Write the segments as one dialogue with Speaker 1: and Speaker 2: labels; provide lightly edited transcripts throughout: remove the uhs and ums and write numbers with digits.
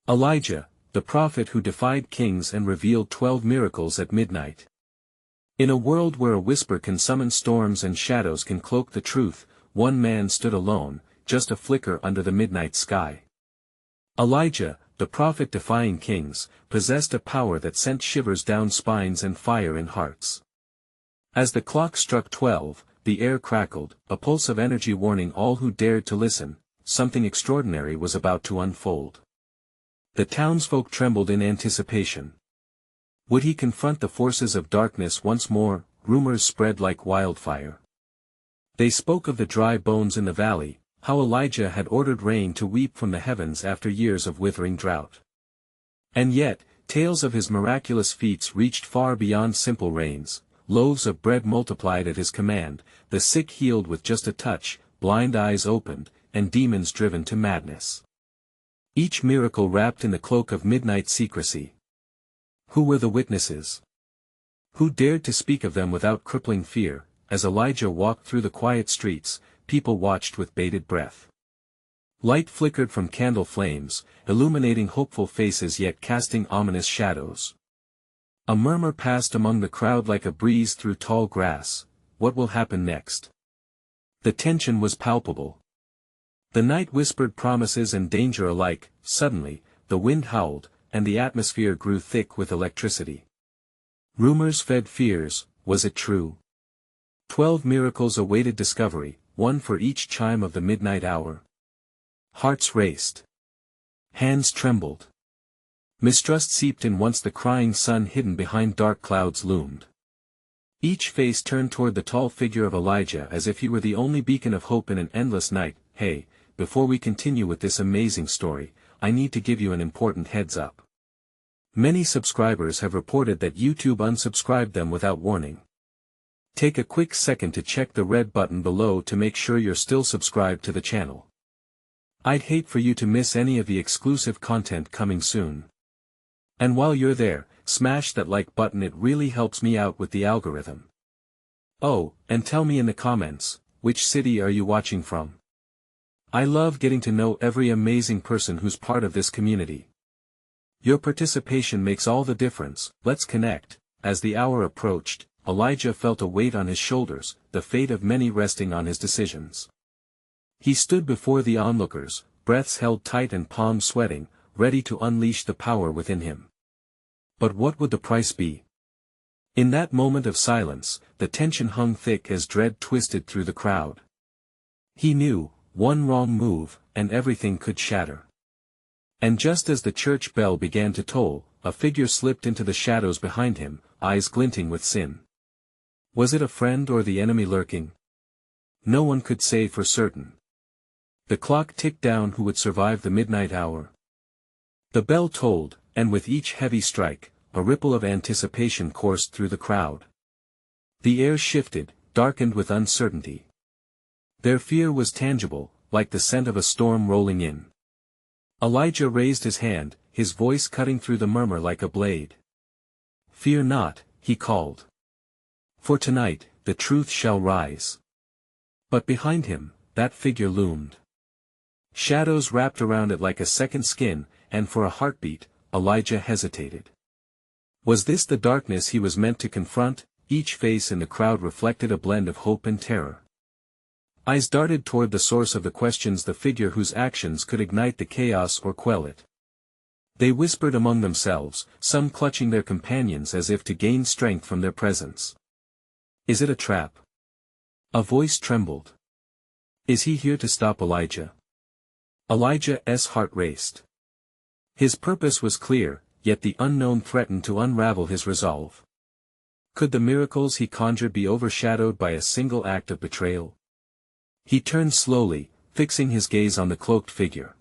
Speaker 1: Elijah, the prophet who defied kings and revealed 12 miracles at midnight. In a world where a whisper can summon storms and shadows can cloak the truth, one man stood alone, just a flicker under the midnight sky. Elijah, the prophet defying kings, possessed a power that sent shivers down spines and fire in hearts. As the clock struck 12, the air crackled, a pulse of energy warning all who dared to listen. Something extraordinary was about to unfold. The townsfolk trembled in anticipation. Would he confront the forces of darkness once more? Rumors spread like wildfire. They spoke of the dry bones in the valley, how Elijah had ordered rain to weep from the heavens after years of withering drought. And yet, tales of his miraculous feats reached far beyond simple rains. Loaves of bread multiplied at his command, the sick healed with just a touch, blind eyes opened, and demons driven to madness. Each miracle wrapped in the cloak of midnight secrecy. Who were the witnesses? Who dared to speak of them without crippling fear? As Elijah walked through the quiet streets, people watched with bated breath. Light flickered from candle flames, illuminating hopeful faces yet casting ominous shadows. A murmur passed among the crowd like a breeze through tall grass. What will happen next? The tension was palpable. The night whispered promises and danger alike. Suddenly, the wind howled, and the atmosphere grew thick with electricity. Rumors fed fears. Was it true? 12 miracles awaited discovery, one for each chime of the midnight hour. Hearts raced. Hands trembled. Mistrust seeped in once the crying sun hidden behind dark clouds loomed. Each face turned toward the tall figure of Elijah as if he were the only beacon of hope in an endless night. Hey, before we continue with this amazing story, I need to give you an important heads up. Many subscribers have reported that YouTube unsubscribed them without warning. Take a quick second to check the red button below to make sure you're still subscribed to the channel. I'd hate for you to miss any of the exclusive content coming soon. And while you're there, smash that like button, it really helps me out with the algorithm. Oh, and tell me in the comments, which city are you watching from? I love getting to know every amazing person who's part of this community. Your participation makes all the difference. Let's connect. As the hour approached, Elijah felt a weight on his shoulders, the fate of many resting on his decisions. He stood before the onlookers, breaths held tight and palms sweating, ready to unleash the power within him. But what would the price be? In that moment of silence, the tension hung thick as dread twisted through the crowd. He knew, one wrong move, and everything could shatter. And just as the church bell began to toll, a figure slipped into the shadows behind him, eyes glinting with sin. Was it a friend or the enemy lurking? No one could say for certain. The clock ticked down who would survive the midnight hour. The bell tolled, and with each heavy strike, a ripple of anticipation coursed through the crowd. The air shifted, darkened with uncertainty. Their fear was tangible, like the scent of a storm rolling in. Elijah raised his hand, his voice cutting through the murmur like a blade. Fear not, he called. For tonight, the truth shall rise. But behind him, that figure loomed. Shadows wrapped around it like a second skin, and for a heartbeat, Elijah hesitated. Was this the darkness he was meant to confront? Each face in the crowd reflected a blend of hope and terror. Eyes darted toward the source of the questions, the figure whose actions could ignite the chaos or quell it. They whispered among themselves, some clutching their companions as if to gain strength from their presence. Is it a trap? A voice trembled. Is he here to stop Elijah? Elijah's heart raced. His purpose was clear, yet the unknown threatened to unravel his resolve. Could the miracles he conjured be overshadowed by a single act of betrayal? He turned slowly, fixing his gaze on the cloaked figure.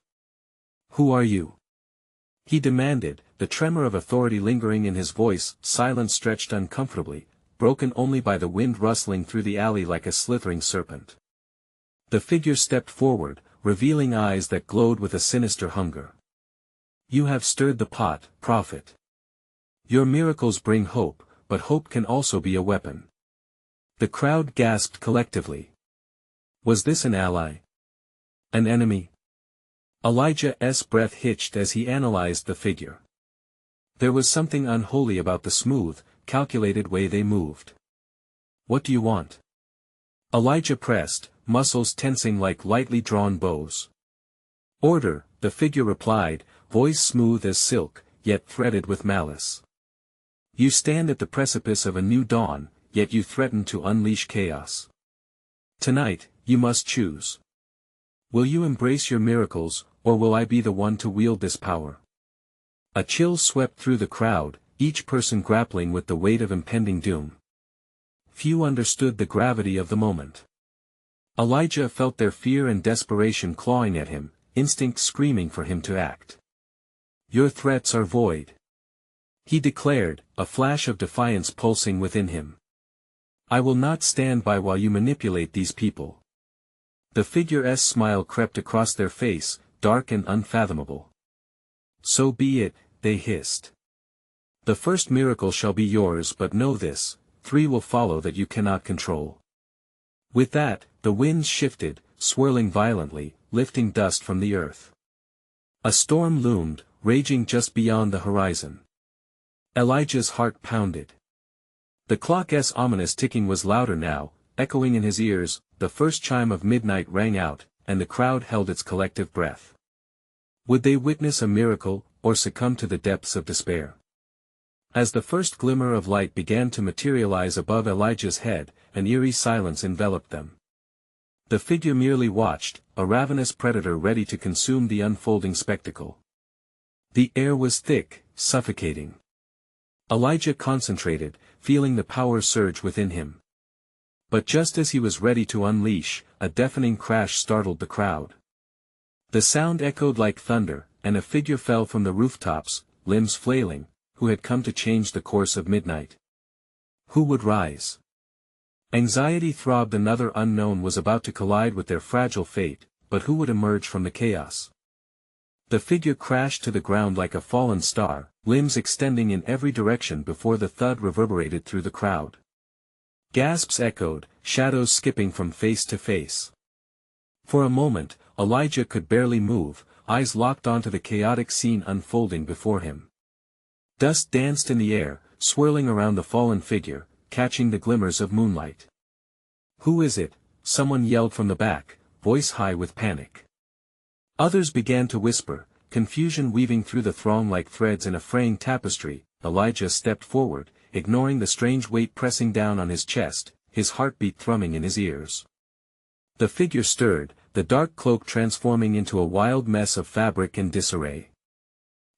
Speaker 1: Who are you? He demanded, the tremor of authority lingering in his voice. Silence stretched uncomfortably, broken only by the wind rustling through the alley like a slithering serpent. The figure stepped forward, revealing eyes that glowed with a sinister hunger. You have stirred the pot, prophet. Your miracles bring hope, but hope can also be a weapon. The crowd gasped collectively. Was this an ally? An enemy? Elijah's breath hitched as he analyzed the figure. There was something unholy about the smooth, calculated way they moved. "What do you want?" Elijah pressed, muscles tensing like lightly drawn bows. "Order," the figure replied, voice smooth as silk, yet threaded with malice. "You stand at the precipice of a new dawn, yet you threaten to unleash chaos. Tonight, you must choose. Will you embrace your miracles, or will I be the one to wield this power?" A chill swept through the crowd, each person grappling with the weight of impending doom. Few understood the gravity of the moment. Elijah felt their fear and desperation clawing at him, instinct screaming for him to act. "Your threats are void," he declared, a flash of defiance pulsing within him. "I will not stand by while you manipulate these people." The figure's smile crept across their face, dark and unfathomable. "So be it," they hissed. "The first miracle shall be yours, but know this, 3 will follow that you cannot control." With that, the winds shifted, swirling violently, lifting dust from the earth. A storm loomed, raging just beyond the horizon. Elijah's heart pounded. The clock's ominous ticking was louder now, echoing in his ears. The first chime of midnight rang out, and the crowd held its collective breath. Would they witness a miracle, or succumb to the depths of despair? As the first glimmer of light began to materialize above Elijah's head, an eerie silence enveloped them. The figure merely watched, a ravenous predator ready to consume the unfolding spectacle. The air was thick, suffocating. Elijah concentrated, feeling the power surge within him. But just as he was ready to unleash, a deafening crash startled the crowd. The sound echoed like thunder, and a figure fell from the rooftops, limbs flailing, who had come to change the course of midnight. Who would rise? Anxiety throbbed. Another unknown was about to collide with their fragile fate, but who would emerge from the chaos? The figure crashed to the ground like a fallen star, limbs extending in every direction before the thud reverberated through the crowd. Gasps echoed, shadows skipping from face to face. For a moment, Elijah could barely move, eyes locked onto the chaotic scene unfolding before him. Dust danced in the air, swirling around the fallen figure, catching the glimmers of moonlight. "Who is it?" someone yelled from the back, voice high with panic. Others began to whisper, confusion weaving through the throng like threads in a fraying tapestry. Elijah stepped forward, ignoring the strange weight pressing down on his chest, his heartbeat thrumming in his ears. The figure stirred, the dark cloak transforming into a wild mess of fabric and disarray.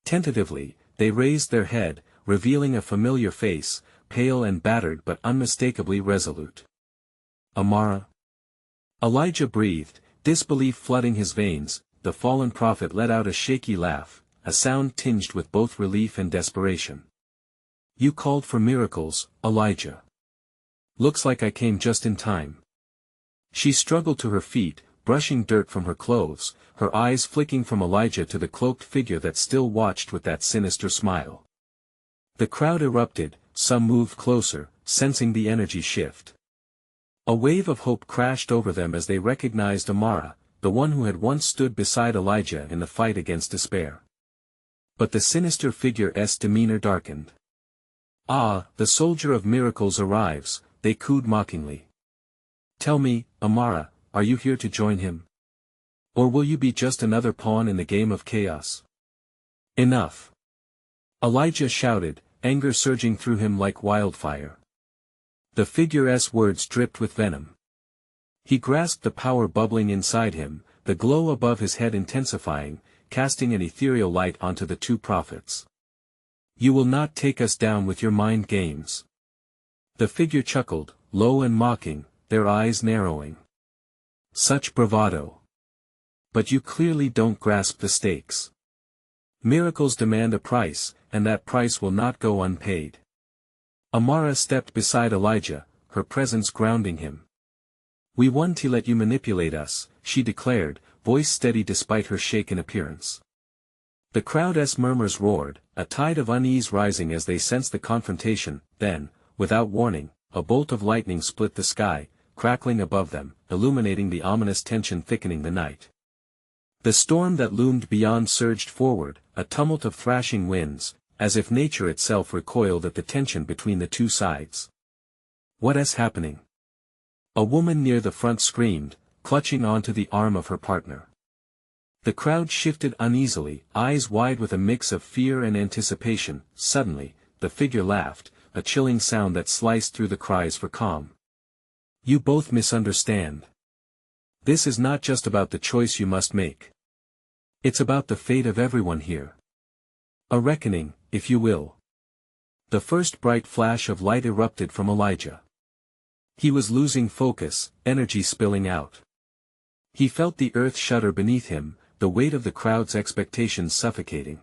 Speaker 1: Tentatively, they raised their head, revealing a familiar face, pale and battered but unmistakably resolute. "Amara?" Elijah breathed, disbelief flooding his veins. The fallen prophet let out a shaky laugh, a sound tinged with both relief and desperation. "You called for miracles, Elijah. Looks like I came just in time." She struggled to her feet, brushing dirt from her clothes, her eyes flicking from Elijah to the cloaked figure that still watched with that sinister smile. The crowd erupted, some moved closer, sensing the energy shift. A wave of hope crashed over them as they recognized Amara, the one who had once stood beside Elijah in the fight against despair. But the sinister figure's demeanor darkened. "Ah, the soldier of miracles arrives," they cooed mockingly. "Tell me, Amara, are you here to join him? Or will you be just another pawn in the game of chaos?" "Enough!" Elijah shouted, anger surging through him like wildfire. The figure's words dripped with venom. He grasped the power bubbling inside him, the glow above his head intensifying, casting an ethereal light onto the two prophets. "You will not take us down with your mind games." The figure chuckled, low and mocking, their eyes narrowing. "Such bravado! But you clearly don't grasp the stakes. Miracles demand a price, and that price will not go unpaid." Amara stepped beside Elijah, her presence grounding him. "We won to let you manipulate us," she declared, voice steady despite her shaken appearance. The crowd's murmurs roared, a tide of unease rising as they sensed the confrontation. Then, without warning, a bolt of lightning split the sky, crackling above them, illuminating the ominous tension thickening the night. The storm that loomed beyond surged forward, a tumult of thrashing winds, as if nature itself recoiled at the tension between the two sides. "What is happening?" a woman near the front screamed, clutching onto the arm of her partner. The crowd shifted uneasily, eyes wide with a mix of fear and anticipation. Suddenly, the figure laughed, a chilling sound that sliced through the cries for calm. "You both misunderstand. This is not just about the choice you must make. It's about the fate of everyone here. A reckoning, if you will." The first bright flash of light erupted from Elijah. He was losing focus, energy spilling out. He felt the earth shudder beneath him, the weight of the crowd's expectations suffocating.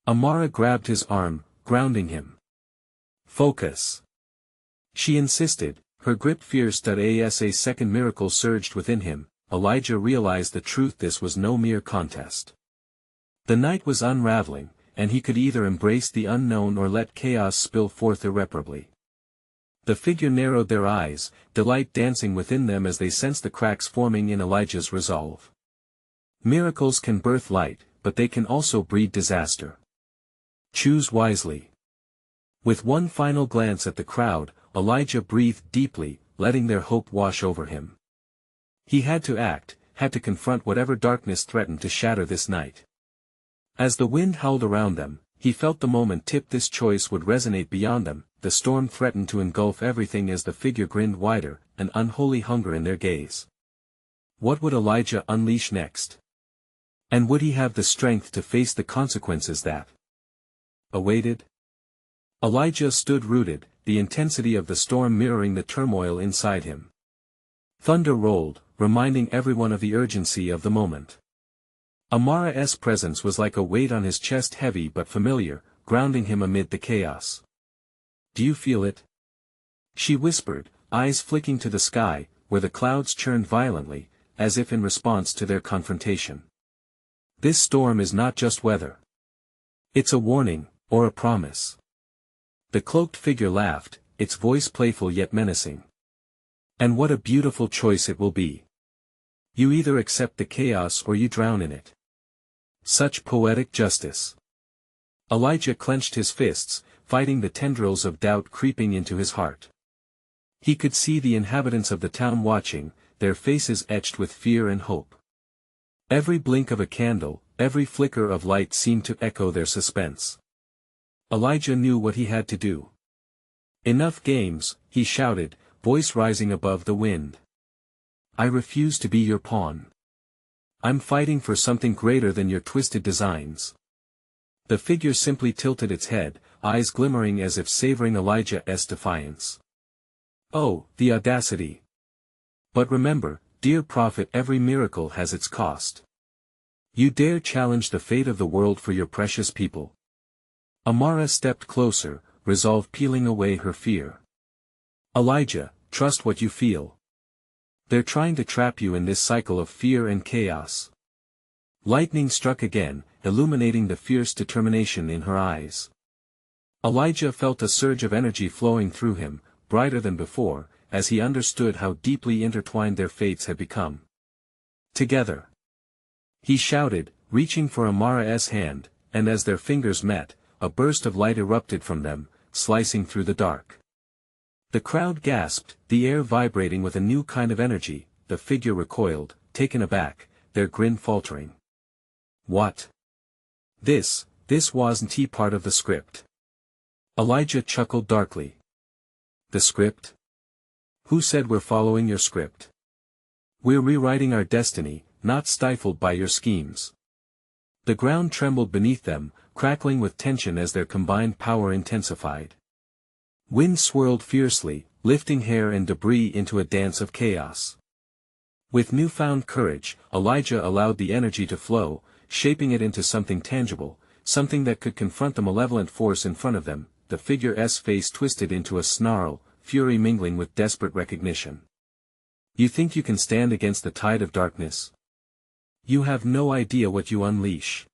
Speaker 1: Amara grabbed his arm, grounding him. "Focus," she insisted, her grip fierce. As a second miracle surged within him, Elijah realized the truth: this was no mere contest. The night was unraveling, and he could either embrace the unknown or let chaos spill forth irreparably. The figure narrowed their eyes, delight dancing within them as they sensed the cracks forming in Elijah's resolve. Miracles can birth light, but they can also breed disaster. Choose wisely. With one final glance at the crowd, Elijah breathed deeply, letting their hope wash over him. He had to act, had to confront whatever darkness threatened to shatter this night. As the wind howled around them, he felt the moment tip this choice would resonate beyond them. The storm threatened to engulf everything as the figure grinned wider, an unholy hunger in their gaze. What would Elijah unleash next? And would he have the strength to face the consequences that awaited? Elijah stood rooted, the intensity of the storm mirroring the turmoil inside him. Thunder rolled, reminding everyone of the urgency of the moment. Amara's presence was like a weight on his chest, heavy but familiar, grounding him amid the chaos. "Do you feel it?" she whispered, eyes flicking to the sky, where the clouds churned violently, as if in response to their confrontation. "This storm is not just weather. It's a warning, or a promise." The cloaked figure laughed, its voice playful yet menacing. "And what a beautiful choice it will be. You either accept the chaos or you drown in it." Such poetic justice. Elijah clenched his fists, fighting the tendrils of doubt creeping into his heart. He could see the inhabitants of the town watching, their faces etched with fear and hope. Every blink of a candle, every flicker of light seemed to echo their suspense. Elijah knew what he had to do. "Enough games," he shouted, voice rising above the wind. "I refuse to be your pawn. I'm fighting for something greater than your twisted designs." The figure simply tilted its head, eyes glimmering as if savoring Elijah's defiance. "Oh, the audacity! But remember, dear prophet, every miracle has its cost. You dare challenge the fate of the world for your precious people?" Amara stepped closer, resolve peeling away her fear. "Elijah, trust what you feel. They're trying to trap you in this cycle of fear and chaos." Lightning struck again, illuminating the fierce determination in her eyes. Elijah felt a surge of energy flowing through him, brighter than before, as he understood how deeply intertwined their fates had become. "Together!" he shouted, reaching for Amara's hand, and as their fingers met, a burst of light erupted from them, slicing through the dark. The crowd gasped, the air vibrating with a new kind of energy. The figure recoiled, taken aback, their grin faltering. "What? This wasn't part of the script." Elijah chuckled darkly. "The script? Who said we're following your script? We're rewriting our destiny, not stifled by your schemes." The ground trembled beneath them, crackling with tension as their combined power intensified. Wind swirled fiercely, lifting hair and debris into a dance of chaos. With newfound courage, Elijah allowed the energy to flow, shaping it into something tangible, something that could confront the malevolent force in front of them. The figure's face twisted into a snarl, fury mingling with desperate recognition. "You think you can stand against the tide of darkness? You have no idea what you unleash."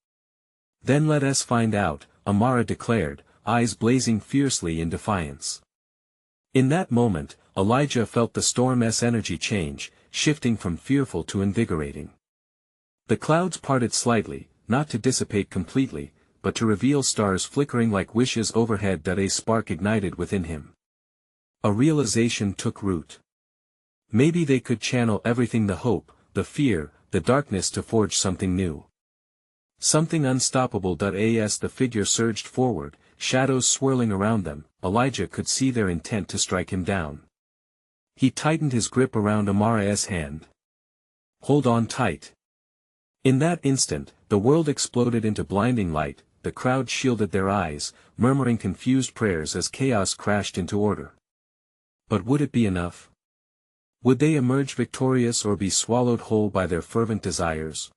Speaker 1: "Then let us find out," Amara declared, eyes blazing fiercely in defiance. In that moment, Elijah felt the storm's energy change, shifting from fearful to invigorating. The clouds parted slightly, not to dissipate completely, but to reveal stars flickering like wishes overhead. That a spark ignited within him. A realization took root. Maybe they could channel everything, the hope, the fear, the darkness, to forge something new. Something unstoppable. As the figure surged forward, shadows swirling around them, Elijah could see their intent to strike him down. He tightened his grip around Amara's hand. Hold on tight. In that instant, the world exploded into blinding light. The crowd shielded their eyes, murmuring confused prayers as chaos crashed into order. But would it be enough? Would they emerge victorious or be swallowed whole by their fervent desires?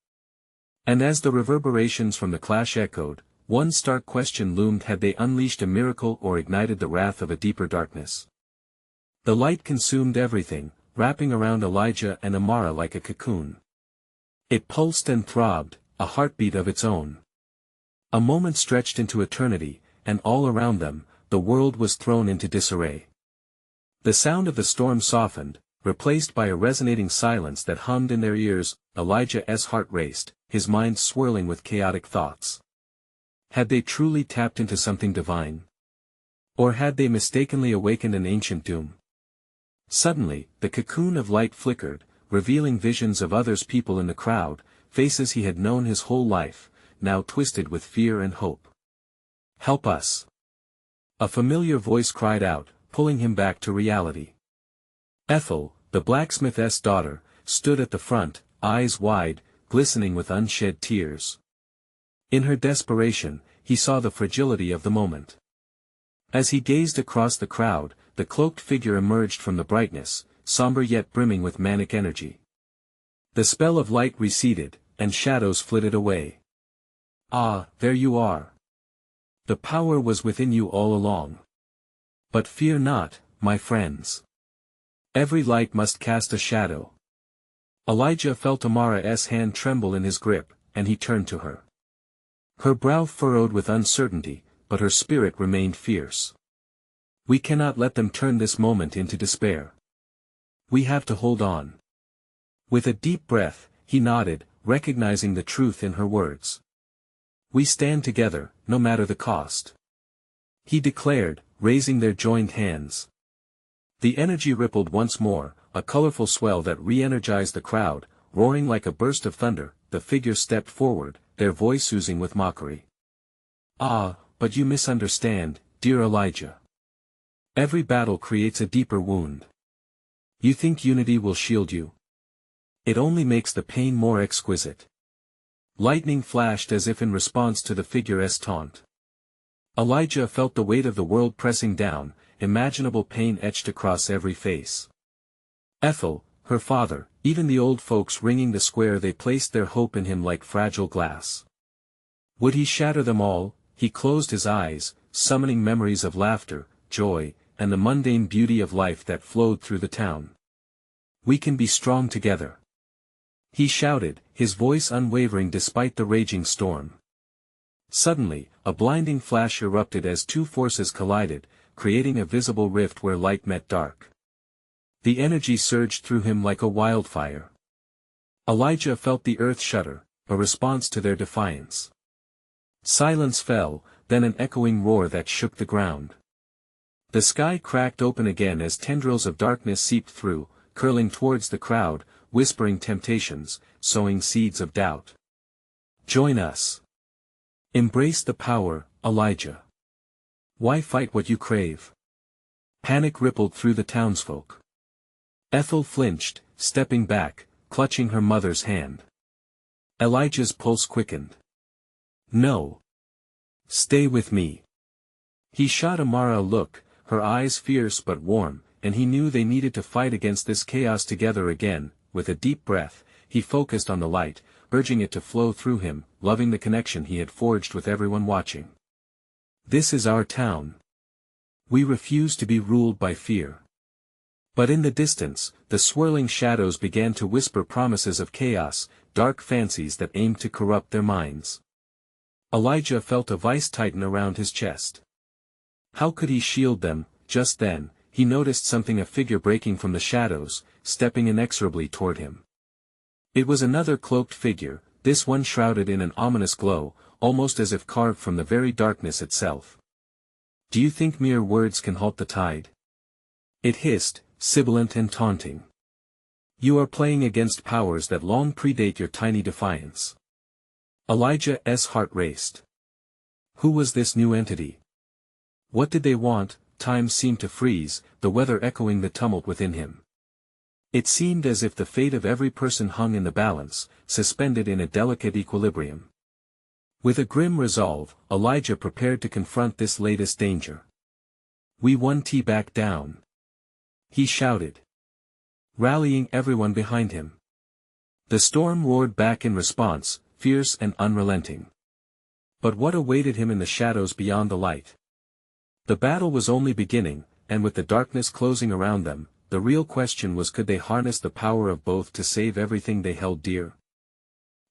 Speaker 1: And as the reverberations from the clash echoed, one stark question loomed: had they unleashed a miracle or ignited the wrath of a deeper darkness? The light consumed everything, wrapping around Elijah and Amara like a cocoon. It pulsed and throbbed, a heartbeat of its own. A moment stretched into eternity, and all around them, the world was thrown into disarray. The sound of the storm softened, replaced by a resonating silence that hummed in their ears. Elijah's heart raced, his mind swirling with chaotic thoughts. Had they truly tapped into something divine? Or had they mistakenly awakened an ancient doom? Suddenly, the cocoon of light flickered, revealing visions of others, people in the crowd, faces he had known his whole life, now twisted with fear and hope. Help us! A familiar voice cried out, pulling him back to reality. Ethel, the blacksmith's daughter, stood at the front, eyes wide, glistening with unshed tears. In her desperation, he saw the fragility of the moment. As he gazed across the crowd, the cloaked figure emerged from the brightness, somber yet brimming with manic energy. The spell of light receded, and shadows flitted away. Ah, there you are. The power was within you all along. But fear not, my friends. Every light must cast a shadow. Elijah felt Amara's hand tremble in his grip, and he turned to her. Her brow furrowed with uncertainty, but her spirit remained fierce. We cannot let them turn this moment into despair. We have to hold on. With a deep breath, he nodded, recognizing the truth in her words. We stand together, no matter the cost. He declared, raising their joined hands. The energy rippled once more, a colorful swell that re-energized the crowd. Roaring like a burst of thunder, the figure stepped forward, their voice oozing with mockery. Ah, but you misunderstand, dear Elijah. Every battle creates a deeper wound. You think unity will shield you? It only makes the pain more exquisite. Lightning flashed as if in response to the figure's taunt. Elijah felt the weight of the world pressing down, imaginable pain etched across every face. Ethel, her father, even the old folks ringing the square, they placed their hope in him like fragile glass. Would he shatter them all? He closed his eyes, summoning memories of laughter, joy, and the mundane beauty of life that flowed through the town. We can be strong together. He shouted, his voice unwavering despite the raging storm. Suddenly, a blinding flash erupted as two forces collided, creating a visible rift where light met dark. The energy surged through him like a wildfire. Elijah felt the earth shudder, a response to their defiance. Silence fell, then an echoing roar that shook the ground. The sky cracked open again as tendrils of darkness seeped through, curling towards the crowd, whispering temptations, sowing seeds of doubt. Join us. Embrace the power, Elijah. Why fight what you crave? Panic rippled through the townsfolk. Ethel flinched, stepping back, clutching her mother's hand. Elijah's pulse quickened. No. Stay with me. He shot Amara a look, her eyes fierce but warm, and he knew they needed to fight against this chaos together again. With a deep breath, he focused on the light, urging it to flow through him, loving the connection he had forged with everyone watching. This is our town. We refuse to be ruled by fear. But in the distance, the swirling shadows began to whisper promises of chaos, dark fancies that aimed to corrupt their minds. Elijah felt a vice tighten around his chest. How could he shield them? Just then, he noticed something, a figure breaking from the shadows, stepping inexorably toward him. It was another cloaked figure, this one shrouded in an ominous glow, almost as if carved from the very darkness itself. Do you think mere words can halt the tide? It hissed, sibilant and taunting. You are playing against powers that long predate your tiny defiance. Elijah's heart raced. Who was this new entity? What did they want? Time seemed to freeze, the weather echoing the tumult within him. It seemed as if the fate of every person hung in the balance, suspended in a delicate equilibrium. With a grim resolve, Elijah prepared to confront this latest danger. We won't back down, he shouted, rallying everyone behind him. The storm roared back in response, fierce and unrelenting. But what awaited him in the shadows beyond the light? The battle was only beginning, and with the darkness closing around them, the real question was, could they harness the power of both to save everything they held dear?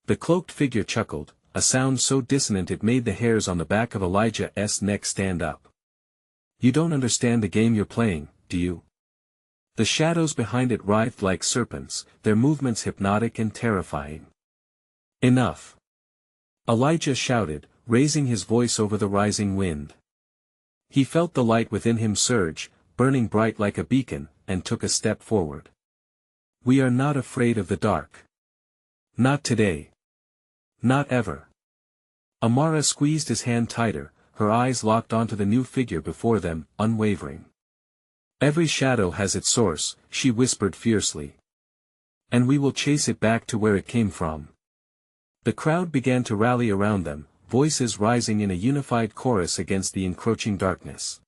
Speaker 1: The cloaked figure chuckled, a sound so dissonant it made the hairs on the back of Elijah's neck stand up. You don't understand the game you're playing, do you? The shadows behind it writhed like serpents, their movements hypnotic and terrifying. Enough! Elijah shouted, raising his voice over the rising wind. He felt the light within him surge, burning bright like a beacon, and took a step forward. We are not afraid of the dark. Not today. Not ever. Amara squeezed his hand tighter, her eyes locked onto the new figure before them, unwavering. Every shadow has its source, she whispered fiercely. And we will chase it back to where it came from. The crowd began to rally around them, voices rising in a unified chorus against the encroaching darkness.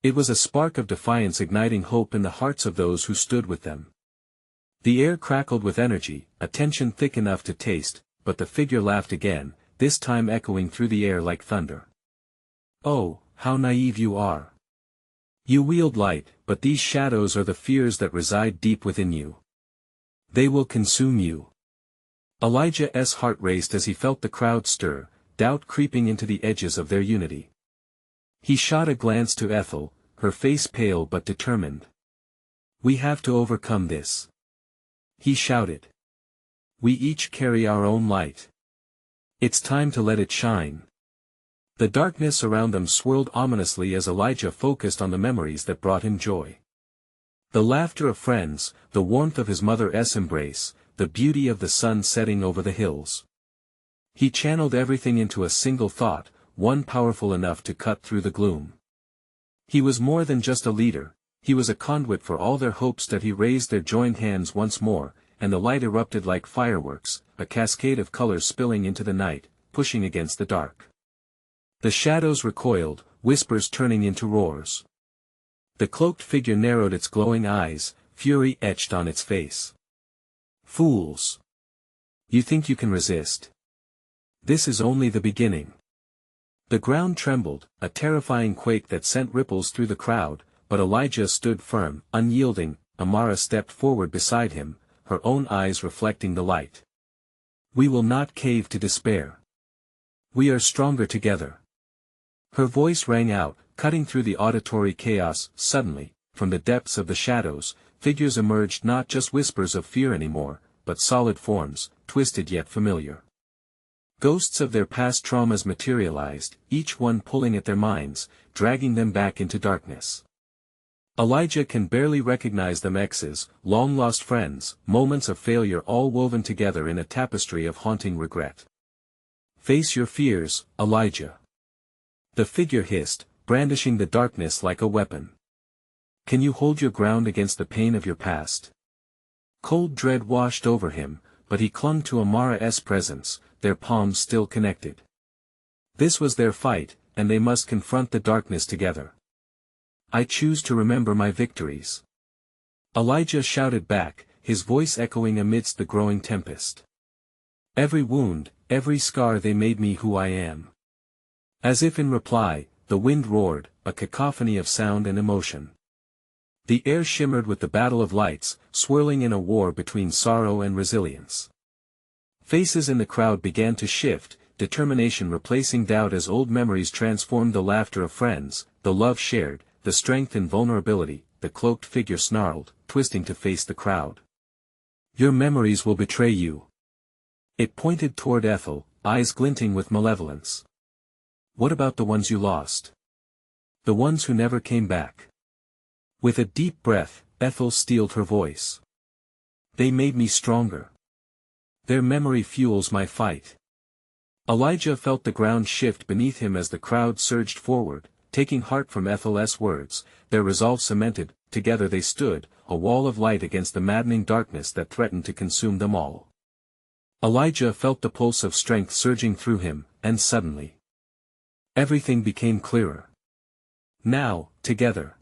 Speaker 1: It was a spark of defiance igniting hope in the hearts of those who stood with them. The air crackled with energy, a tension thick enough to taste, but the figure laughed again, this time echoing through the air like thunder. Oh, how naive you are! You wield light, but these shadows are the fears that reside deep within you. They will consume you. Elijah's heart raced as he felt the crowd stir, doubt creeping into the edges of their unity. He shot a glance to Ethel, her face pale but determined. We have to overcome this. He shouted. We each carry our own light. It's time to let it shine. The darkness around them swirled ominously as Elijah focused on the memories that brought him joy. The laughter of friends, the warmth of his mother's embrace, the beauty of the sun setting over the hills. He channeled everything into a single thought, one powerful enough to cut through the gloom. He was more than just a leader, he was a conduit for all their hopes. That he raised their joined hands once more, and the light erupted like fireworks, a cascade of colors spilling into the night, pushing against the dark. The shadows recoiled, whispers turning into roars. The cloaked figure narrowed its glowing eyes, fury etched on its face. Fools! You think you can resist? This is only the beginning. The ground trembled, a terrifying quake that sent ripples through the crowd, but Elijah stood firm, unyielding. Amara stepped forward beside him, her own eyes reflecting the light. We will not cave to despair. We are stronger together. Her voice rang out, cutting through the auditory chaos. Suddenly, from the depths of the shadows, figures emerged, not just whispers of fear anymore, but solid forms, twisted yet familiar. Ghosts of their past traumas materialized, each one pulling at their minds, dragging them back into darkness. Elijah can barely recognize them, exes, long-lost friends, moments of failure, all woven together in a tapestry of haunting regret. Face your fears, Elijah. The figure hissed, brandishing the darkness like a weapon. Can you hold your ground against the pain of your past? Cold dread washed over him, but he clung to Amara's presence, their palms still connected. This was their fight, and they must confront the darkness together. I choose to remember my victories. Elijah shouted back, his voice echoing amidst the growing tempest. Every wound, every scar, they made me who I am. As if in reply, the wind roared, a cacophony of sound and emotion. The air shimmered with the battle of lights, swirling in a war between sorrow and resilience. Faces in the crowd began to shift, determination replacing doubt as old memories transformed. The laughter of friends, the love shared, the strength in vulnerability. The cloaked figure snarled, twisting to face the crowd. Your memories will betray you. It pointed toward Ethel, eyes glinting with malevolence. What about the ones you lost? The ones who never came back? With a deep breath, Ethel steeled her voice. They made me stronger. Their memory fuels my fight. Elijah felt the ground shift beneath him as the crowd surged forward, taking heart from Ethel's words, their resolve cemented. Together they stood, a wall of light against the maddening darkness that threatened to consume them all. Elijah felt the pulse of strength surging through him, and suddenly, everything became clearer. Now, together.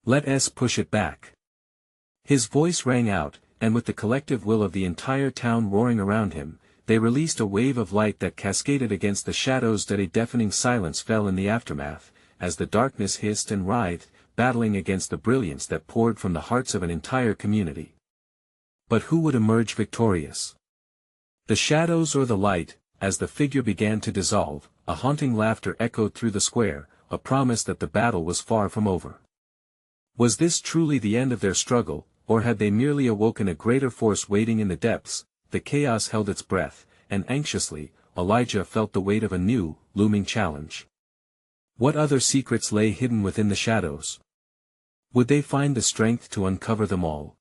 Speaker 1: Let us push it back. His voice rang out, and with the collective will of the entire town roaring around him, they released a wave of light that cascaded against the shadows. That a deafening silence fell in the aftermath, as the darkness hissed and writhed, battling against the brilliance that poured from the hearts of an entire community. But who would emerge victorious? The shadows or the light? As the figure began to dissolve, a haunting laughter echoed through the square, a promise that the battle was far from over. Was this truly the end of their struggle, or had they merely awoken a greater force waiting in the depths? The chaos held its breath, and anxiously, Elijah felt the weight of a new, looming challenge. What other secrets lay hidden within the shadows? Would they find the strength to uncover them all?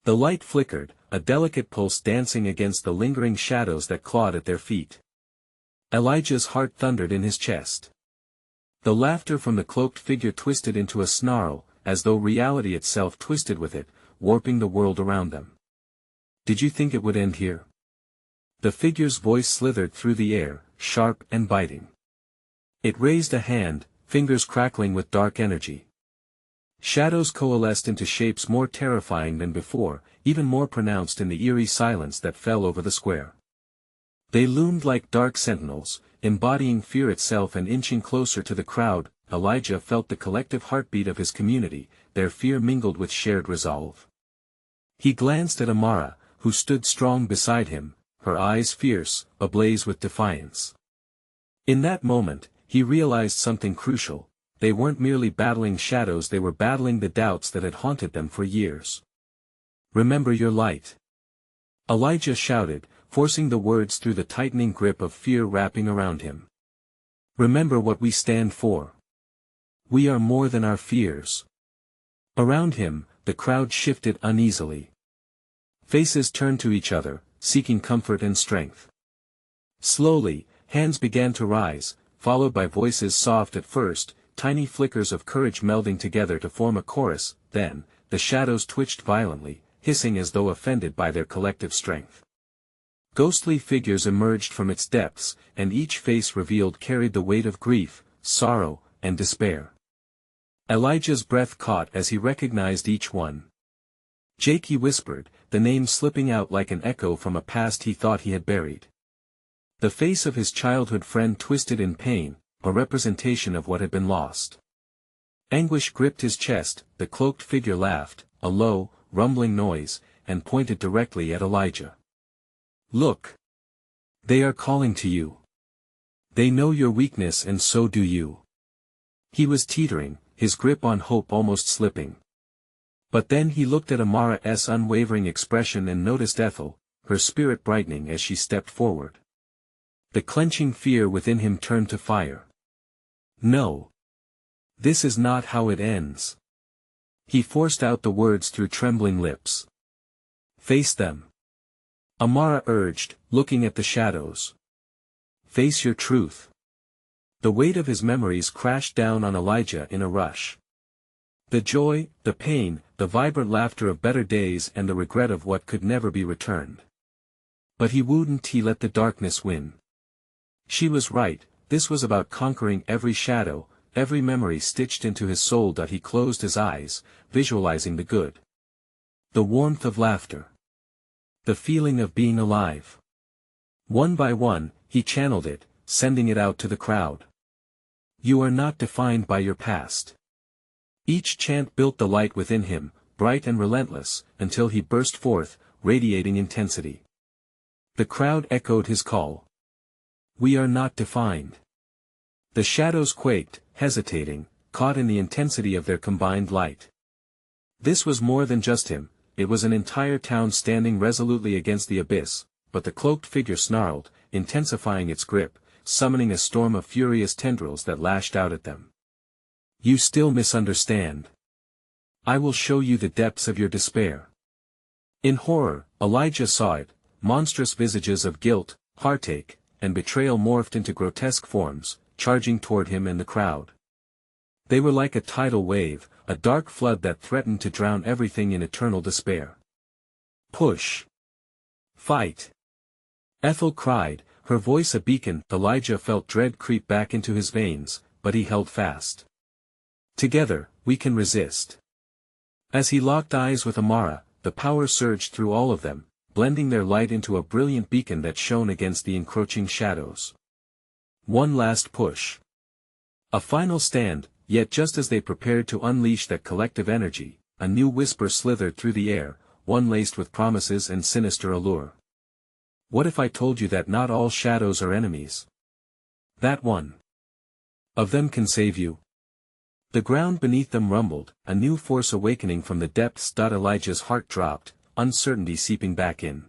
Speaker 1: The light flickered, a delicate pulse dancing against the lingering shadows that clawed at their feet. Elijah's heart thundered in his chest. The laughter from the cloaked figure twisted into a snarl, as though reality itself twisted with it, warping the world around them. Did you think it would end here? The figure's voice slithered through the air, sharp and biting. It raised a hand, fingers crackling with dark energy. Shadows coalesced into shapes more terrifying than before, even more pronounced in the eerie silence that fell over the square. They loomed like dark sentinels, embodying fear itself and inching closer to the crowd. Elijah felt the collective heartbeat of his community, their fear mingled with shared resolve. He glanced at Amara, who stood strong beside him, her eyes fierce, ablaze with defiance. In that moment, he realized something crucial. They weren't merely battling shadows, they were battling the doubts that had haunted them for years. Remember your light. Elijah shouted, forcing the words through the tightening grip of fear wrapping around him. Remember what we stand for. We are more than our fears. Around him, the crowd shifted uneasily. Faces turned to each other, seeking comfort and strength. Slowly, hands began to rise, followed by voices soft at first, tiny flickers of courage melding together to form a chorus. Then, the shadows twitched violently, hissing as though offended by their collective strength. Ghostly figures emerged from its depths, and each face revealed carried the weight of grief, sorrow, and despair. Elijah's breath caught as he recognized each one. Jake, he whispered, the name slipping out like an echo from a past he thought he had buried. The face of his childhood friend twisted in pain, a representation of what had been lost. Anguish gripped his chest. The cloaked figure laughed, a low, rumbling noise, and pointed directly at Elijah. Look! They are calling to you. They know your weakness and so do you. He was teetering, his grip on hope almost slipping. But then he looked at Amara's unwavering expression and noticed Ethel, her spirit brightening as she stepped forward. The clenching fear within him turned to fire. No. This is not how it ends. He forced out the words through trembling lips. Face them. Amara urged, looking at the shadows. Face your truth. The weight of his memories crashed down on Elijah in a rush. The joy, the pain, the vibrant laughter of better days and the regret of what could never be returned. But he wouldn't let the darkness win. She was right, this was about conquering every shadow, every memory stitched into his soul. He closed his eyes, visualizing the good. The warmth of laughter. The feeling of being alive. One by one, he channeled it, sending it out to the crowd. You are not defined by your past. Each chant built the light within him, bright and relentless, until he burst forth, radiating intensity. The crowd echoed his call. We are not defined. The shadows quaked, hesitating, caught in the intensity of their combined light. This was more than just him, it was an entire town standing resolutely against the abyss, but the cloaked figure snarled, intensifying its grip, summoning a storm of furious tendrils that lashed out at them. "You still misunderstand. I will show you the depths of your despair." In horror, Elijah saw it. Monstrous visages of guilt, heartache, and betrayal morphed into grotesque forms, charging toward him and the crowd. They were like a tidal wave, a dark flood that threatened to drown everything in eternal despair. "Push! Fight!" Ethel cried, her voice a beacon. Elijah felt dread creep back into his veins, but he held fast. "Together, we can resist." As he locked eyes with Amara, the power surged through all of them, blending their light into a brilliant beacon that shone against the encroaching shadows. One last push. A final stand, yet just as they prepared to unleash that collective energy, a new whisper slithered through the air, one laced with promises and sinister allure. "What if I told you that not all shadows are enemies? That one of them can save you?" The ground beneath them rumbled, a new force awakening from the depths. Elijah's heart dropped, uncertainty seeping back in.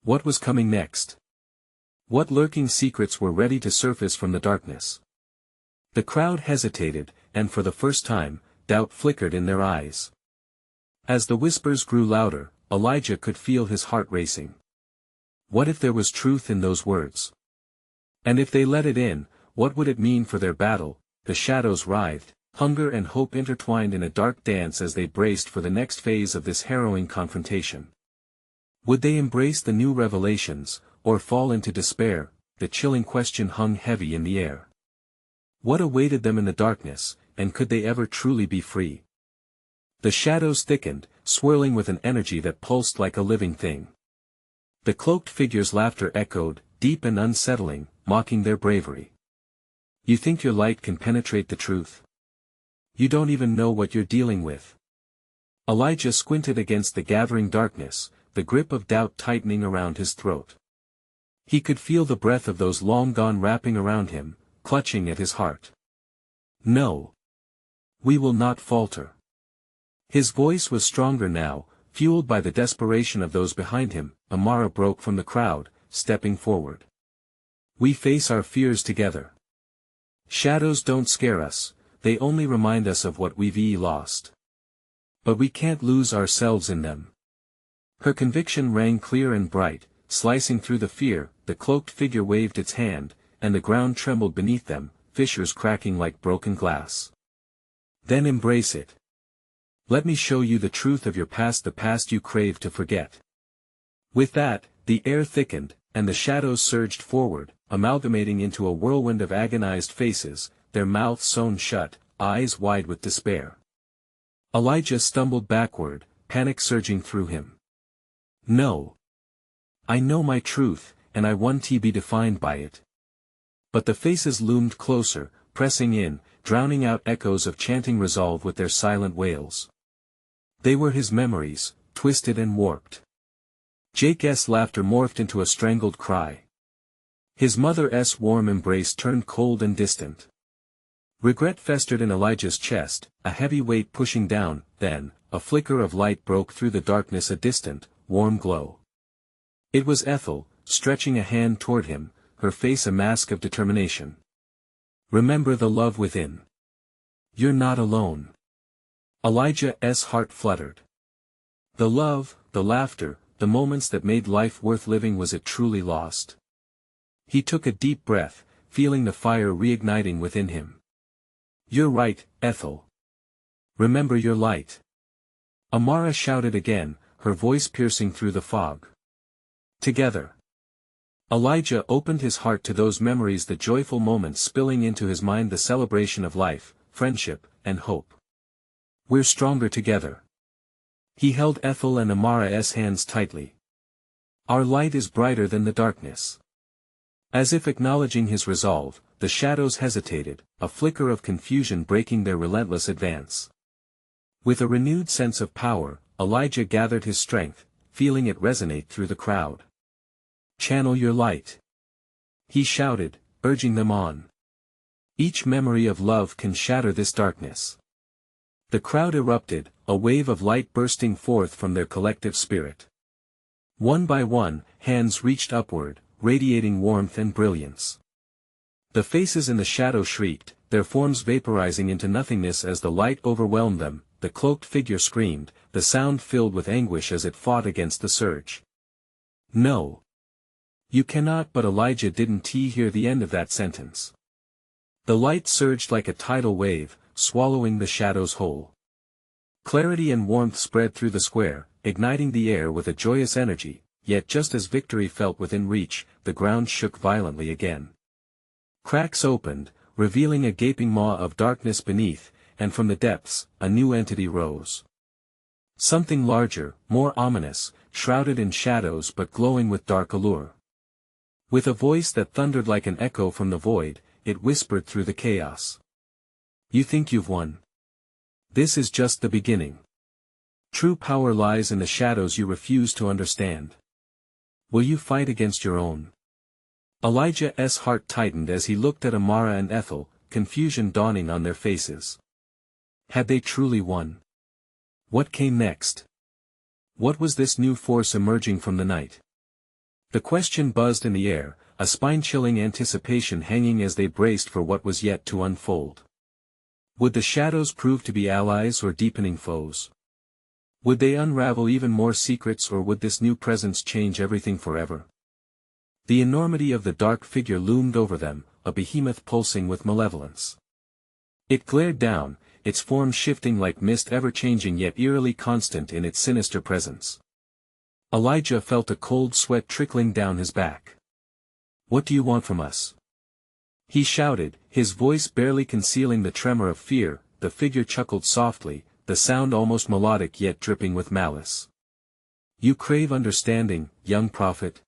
Speaker 1: What was coming next? What lurking secrets were ready to surface from the darkness? The crowd hesitated, and for the first time, doubt flickered in their eyes. As the whispers grew louder, Elijah could feel his heart racing. What if there was truth in those words? And if they let it in, what would it mean for their battle? The shadows writhed, hunger and hope intertwined in a dark dance as they braced for the next phase of this harrowing confrontation. Would they embrace the new revelations, or fall into despair? The chilling question hung heavy in the air. What awaited them in the darkness, and could they ever truly be free? The shadows thickened, swirling with an energy that pulsed like a living thing. The cloaked figure's laughter echoed, deep and unsettling, mocking their bravery. "You think your light can penetrate the truth? You don't even know what you're dealing with." Elijah squinted against the gathering darkness, the grip of doubt tightening around his throat. He could feel the breath of those long gone wrapping around him, clutching at his heart. "No. We will not falter." His voice was stronger now, fueled by the desperation of those behind him. Amara broke from the crowd, stepping forward. "We face our fears together. Shadows don't scare us, they only remind us of what we've lost. But we can't lose ourselves in them." Her conviction rang clear and bright, slicing through the fear. The cloaked figure waved its hand, and the ground trembled beneath them, fissures cracking like broken glass. "Then embrace it. Let me show you the truth of your past, the past you crave to forget." With that, the air thickened, and the shadows surged forward, amalgamating into a whirlwind of agonized faces, their mouths sewn shut, eyes wide with despair. Elijah stumbled backward, panic surging through him. "No. I know my truth, and I want to be defined by it." But the faces loomed closer, pressing in, drowning out echoes of chanting resolve with their silent wails. They were his memories, twisted and warped. Jake's laughter morphed into a strangled cry. His mother's warm embrace turned cold and distant. Regret festered in Elijah's chest, a heavy weight pushing down. Then, a flicker of light broke through the darkness, a distant, warm glow. It was Ethel, stretching a hand toward him, her face a mask of determination. "Remember the love within. You're not alone." Elijah's heart fluttered. The love, the laughter, the moments that made life worth living, was it truly lost? He took a deep breath, feeling the fire reigniting within him. "You're right, Ethel. Remember your light." Amara shouted again, her voice piercing through the fog. "Together." Elijah opened his heart to those memories, the joyful moments spilling into his mind, the celebration of life, friendship, and hope. "We're stronger together." He held Ethel and Amara's hands tightly. "Our light is brighter than the darkness." As if acknowledging his resolve, the shadows hesitated, a flicker of confusion breaking their relentless advance. With a renewed sense of power, Elijah gathered his strength, feeling it resonate through the crowd. "Channel your light," he shouted, urging them on. "Each memory of love can shatter this darkness." The crowd erupted, a wave of light bursting forth from their collective spirit. One by one, hands reached upward, radiating warmth and brilliance. The faces in the shadow shrieked, their forms vaporizing into nothingness as the light overwhelmed them. The cloaked figure screamed, the sound filled with anguish as it fought against the surge. No. You cannot, but Elijah didn't hear the end of that sentence. The light surged like a tidal wave, swallowing the shadows whole. Clarity and warmth spread through the square, igniting the air with a joyous energy, yet just as victory felt within reach, the ground shook violently again. Cracks opened, revealing a gaping maw of darkness beneath, and from the depths, a new entity rose. Something larger, more ominous, shrouded in shadows but glowing with dark allure. With a voice that thundered like an echo from the void, it whispered through the chaos. You think you've won? This is just the beginning. True power lies in the shadows you refuse to understand. Will you fight against your own? Elijah's heart tightened as he looked at Amara and Ethel, confusion dawning on their faces. Had they truly won? What came next? What was this new force emerging from the night? The question buzzed in the air, a spine-chilling anticipation hanging as they braced for what was yet to unfold. Would the shadows prove to be allies or deepening foes? Would they unravel even more secrets, or would this new presence change everything forever? The enormity of the dark figure loomed over them, a behemoth pulsing with malevolence. It glared down, its form shifting like mist, ever-changing yet eerily constant in its sinister presence. Elijah felt a cold sweat trickling down his back. What do you want from us? He shouted, his voice barely concealing the tremor of fear. The figure chuckled softly, the sound almost melodic yet dripping with malice. You crave understanding, young prophet?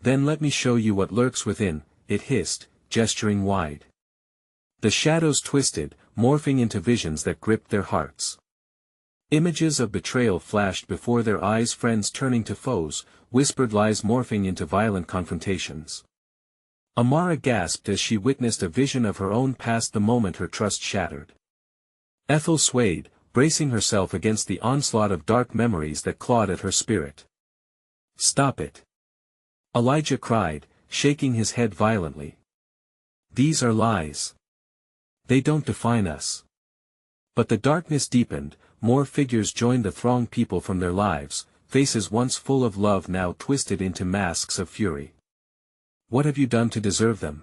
Speaker 1: Then let me show you what lurks within, it hissed, gesturing wide. The shadows twisted, morphing into visions that gripped their hearts. Images of betrayal flashed before their eyes, friends turning to foes, whispered lies morphing into violent confrontations. Amara gasped as she witnessed a vision of her own past the moment her trust shattered. Ethel swayed, bracing herself against the onslaught of dark memories that clawed at her spirit. Stop it! Elijah cried, shaking his head violently. These are lies. They don't define us. But the darkness deepened, more figures joined the throng, people from their lives, faces once full of love now twisted into masks of fury. What have you done to deserve them?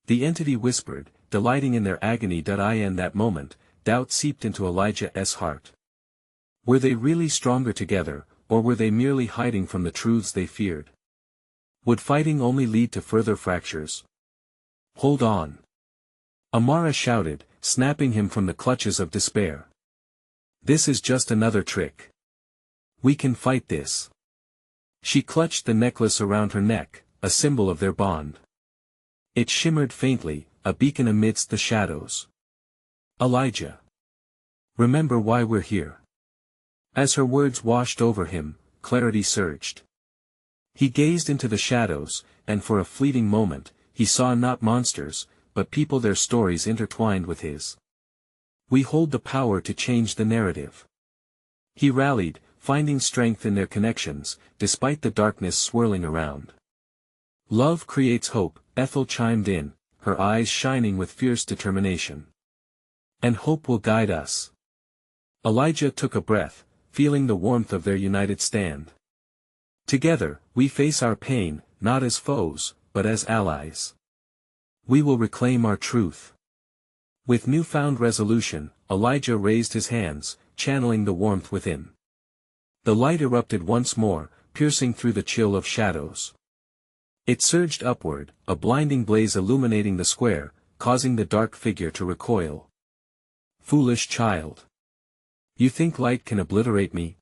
Speaker 1: The entity whispered, delighting in their agony. In that moment, doubt seeped into Elijah's heart. Were they really stronger together, or were they merely hiding from the truths they feared? Would fighting only lead to further fractures? Hold on! Amara shouted, snapping him from the clutches of despair. This is just another trick. We can fight this. She clutched the necklace around her neck, a symbol of their bond. It shimmered faintly, a beacon amidst the shadows. Elijah. Remember why we're here. As her words washed over him, clarity surged. He gazed into the shadows, and for a fleeting moment, he saw not monsters, but people, their stories intertwined with his. We hold the power to change the narrative. He rallied, finding strength in their connections, despite the darkness swirling around. Love creates hope, Ethel chimed in, her eyes shining with fierce determination. And hope will guide us. Elijah took a breath, feeling the warmth of their united stand. Together, we face our pain, not as foes, but as allies. We will reclaim our truth. With newfound resolution, Elijah raised his hands, channeling the warmth within. The light erupted once more, piercing through the chill of shadows. It surged upward, a blinding blaze illuminating the square, causing the dark figure to recoil. Foolish child! You think light can obliterate me?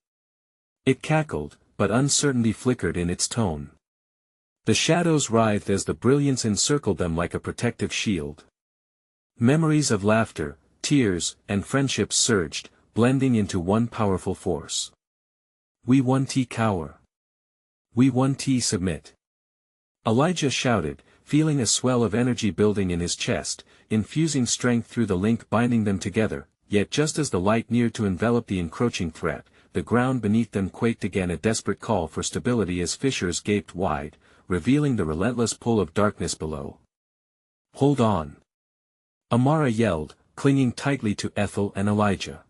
Speaker 1: It cackled, but uncertainty flickered in its tone. The shadows writhed as the brilliance encircled them like a protective shield. Memories of laughter, tears, and friendships surged, blending into one powerful force. We won't cower. We won't submit. Elijah shouted, feeling a swell of energy building in his chest, infusing strength through the link binding them together, yet just as the light neared to envelop the encroaching threat, the ground beneath them quaked again, a desperate call for stability as fissures gaped wide, revealing the relentless pull of darkness below. "Hold on!" Amara yelled, clinging tightly to Ethel and Elijah.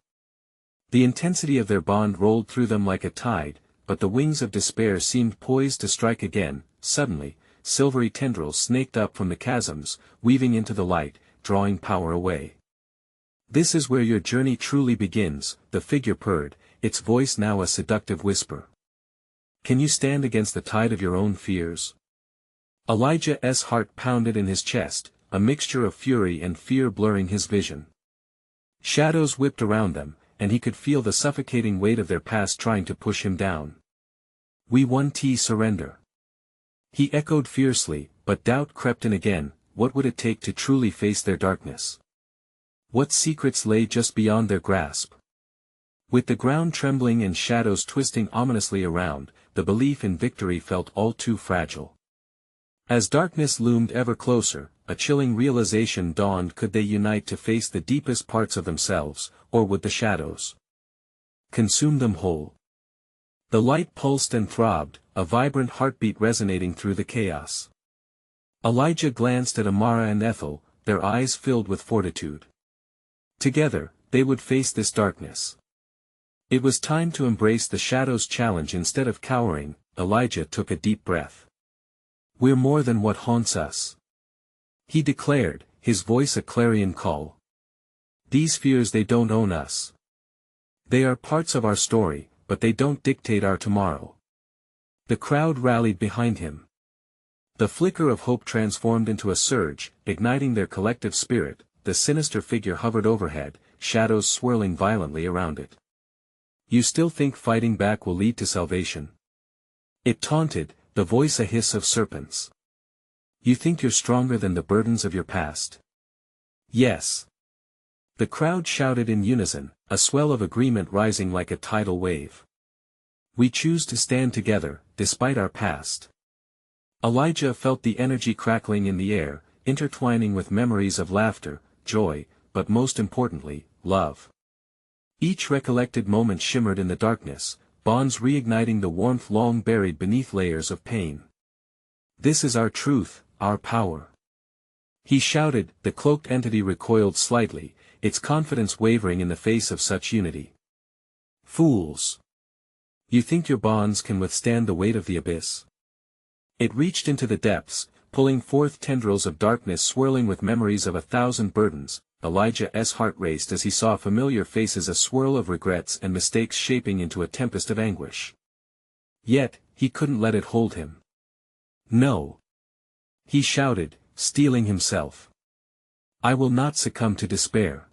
Speaker 1: The intensity of their bond rolled through them like a tide, but the wings of despair seemed poised to strike again. Suddenly, silvery tendrils snaked up from the chasms, weaving into the light, drawing power away. "This is where your journey truly begins," the figure purred, its voice now a seductive whisper. "Can you stand against the tide of your own fears?" Elijah's heart pounded in his chest, a mixture of fury and fear blurring his vision. Shadows whipped around them, and he could feel the suffocating weight of their past trying to push him down. "We won't surrender," he echoed fiercely, but doubt crept in again. What would it take to truly face their darkness? What secrets lay just beyond their grasp? With the ground trembling and shadows twisting ominously around, the belief in victory felt all too fragile. As darkness loomed ever closer, a chilling realization dawned: could they unite to face the deepest parts of themselves, or would the shadows consume them whole? The light pulsed and throbbed, a vibrant heartbeat resonating through the chaos. Elijah glanced at Amara and Ethel, their eyes filled with fortitude. Together, they would face this darkness. It was time to embrace the shadow's challenge instead of cowering. Elijah took a deep breath. "We're more than what haunts us," he declared, his voice a clarion call. "These fears, they don't own us. They are parts of our story, but they don't dictate our tomorrow." The crowd rallied behind him. The flicker of hope transformed into a surge, igniting their collective spirit. The sinister figure hovered overhead, shadows swirling violently around it. "You still think fighting back will lead to salvation?" it taunted, the voice a hiss of serpents. "You think you're stronger than the burdens of your past?" "Yes." The crowd shouted in unison, a swell of agreement rising like a tidal wave. "We choose to stand together, despite our past." Elijah felt the energy crackling in the air, intertwining with memories of laughter, joy, but most importantly, love. Each recollected moment shimmered in the darkness, bonds reigniting the warmth long buried beneath layers of pain. "This is our truth, our power," he shouted. The cloaked entity recoiled slightly, its confidence wavering in the face of such unity. "Fools! You think your bonds can withstand the weight of the abyss?" It reached into the depths, pulling forth tendrils of darkness swirling with memories of 1,000 burdens. Elijah's heart raced as he saw familiar faces, a swirl of regrets and mistakes shaping into a tempest of anguish. Yet, he couldn't let it hold him. "No!" he shouted, steeling himself. "I will not succumb to despair."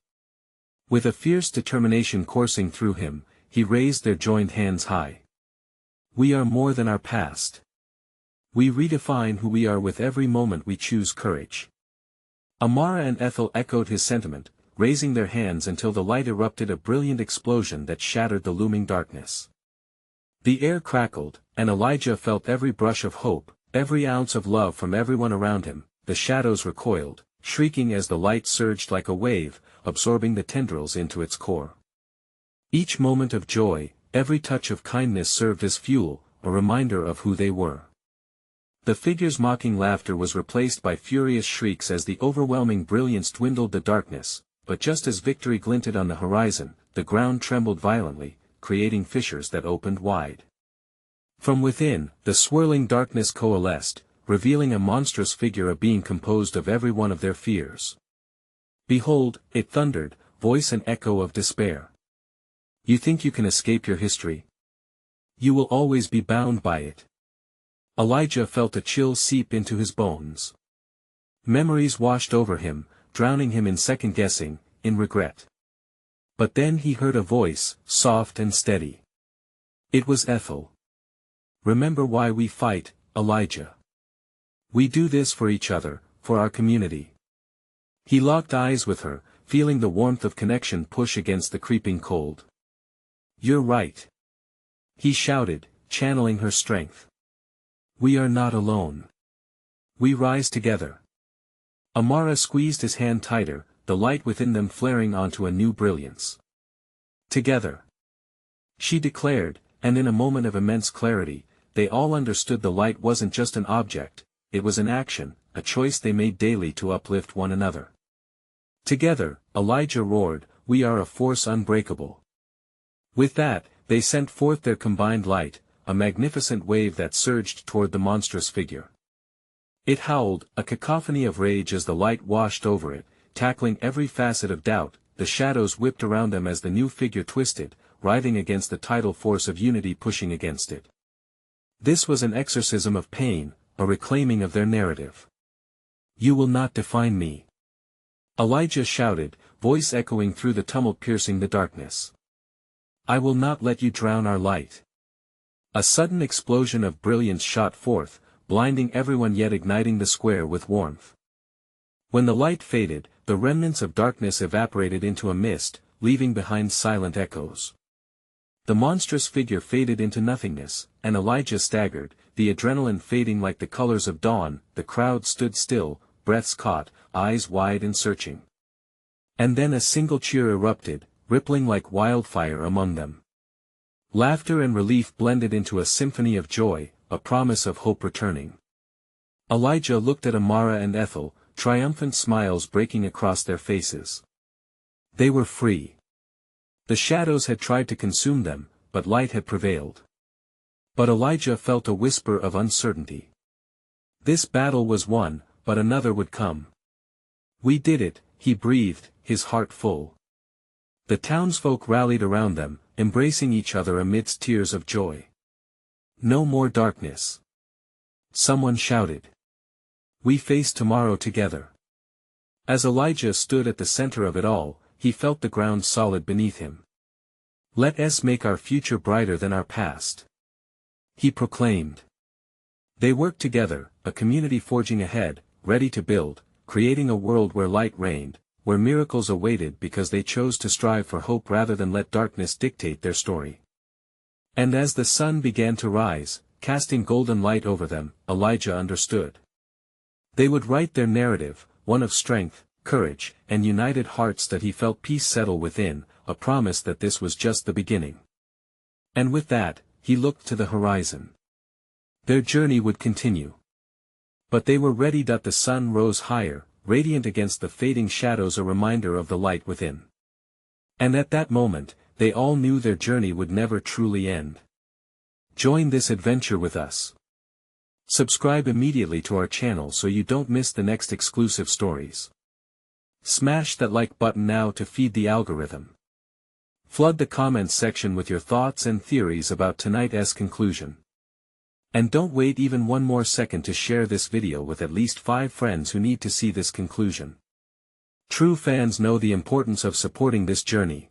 Speaker 1: With a fierce determination coursing through him, he raised their joined hands high. "We are more than our past. We redefine who we are with every moment we choose courage." Amara and Ethel echoed his sentiment, raising their hands until the light erupted, a brilliant explosion that shattered the looming darkness. The air crackled, and Elijah felt every brush of hope, every ounce of love from everyone around him. The shadows recoiled, shrieking as the light surged like a wave, absorbing the tendrils into its core. Each moment of joy, every touch of kindness served as fuel, a reminder of who they were. The figure's mocking laughter was replaced by furious shrieks as the overwhelming brilliance dwindled the darkness, but just as victory glinted on the horizon, the ground trembled violently, creating fissures that opened wide. From within, the swirling darkness coalesced, revealing a monstrous figure, a being composed of every one of their fears. "Behold," it thundered, voice an echo of despair. "You think you can escape your history? You will always be bound by it." Elijah felt a chill seep into his bones. Memories washed over him, drowning him in second-guessing, in regret. But then he heard a voice, soft and steady. It was Ethel. "Remember why we fight, Elijah. We do this for each other, for our community." He locked eyes with her, feeling the warmth of connection push against the creeping cold. "You're right," he shouted, channeling her strength. "We are not alone. We rise together." Amara squeezed his hand tighter, the light within them flaring onto a new brilliance. "Together," she declared, and in a moment of immense clarity, they all understood the light wasn't just an object, it was an action, a choice they made daily to uplift one another. Together, Elijah roared, "We are a force unbreakable." With that, they sent forth their combined light, a magnificent wave that surged toward the monstrous figure. It howled, a cacophony of rage as the light washed over it, tackling every facet of doubt. The shadows whipped around them as the new figure twisted, writhing against the tidal force of unity pushing against it. This was an exorcism of pain, a reclaiming of their narrative. "You will not define me," Elijah shouted, voice echoing through the tumult piercing the darkness. "I will not let you drown our light." A sudden explosion of brilliance shot forth, blinding everyone yet igniting the square with warmth. When the light faded, the remnants of darkness evaporated into a mist, leaving behind silent echoes. The monstrous figure faded into nothingness, and Elijah staggered, the adrenaline fading like the colors of dawn. The crowd stood still, breaths caught, eyes wide and searching. And then a single cheer erupted, rippling like wildfire among them. Laughter and relief blended into a symphony of joy, a promise of hope returning. Elijah looked at Amara and Ethel, triumphant smiles breaking across their faces. They were free. The shadows had tried to consume them, but light had prevailed. But Elijah felt a whisper of uncertainty. This battle was won, but another would come. "We did it," he breathed, his heart full. The townsfolk rallied around them, embracing each other amidst tears of joy. "No more darkness," someone shouted. "We face tomorrow together." As Elijah stood at the center of it all, he felt the ground solid beneath him. "Let us make our future brighter than our past," he proclaimed. They worked together, a community forging ahead, ready to build, creating a world where light reigned, where miracles awaited because they chose to strive for hope rather than let darkness dictate their story. And as the sun began to rise, casting golden light over them, Elijah understood. They would write their narrative, one of strength, courage, and united hearts. That he felt peace settle within, a promise that this was just the beginning. And with that, he looked to the horizon. Their journey would continue. But they were ready. The sun rose higher, radiant against the fading shadows, a reminder of the light within. And at that moment, they all knew their journey would never truly end. Join this adventure with us. Subscribe immediately to our channel so you don't miss the next exclusive stories. Smash that like button now to feed the algorithm. Flood the comments section with your thoughts and theories about tonight's conclusion. And don't wait even one more second to share this video with at least 5 friends who need to see this conclusion. True fans know the importance of supporting this journey.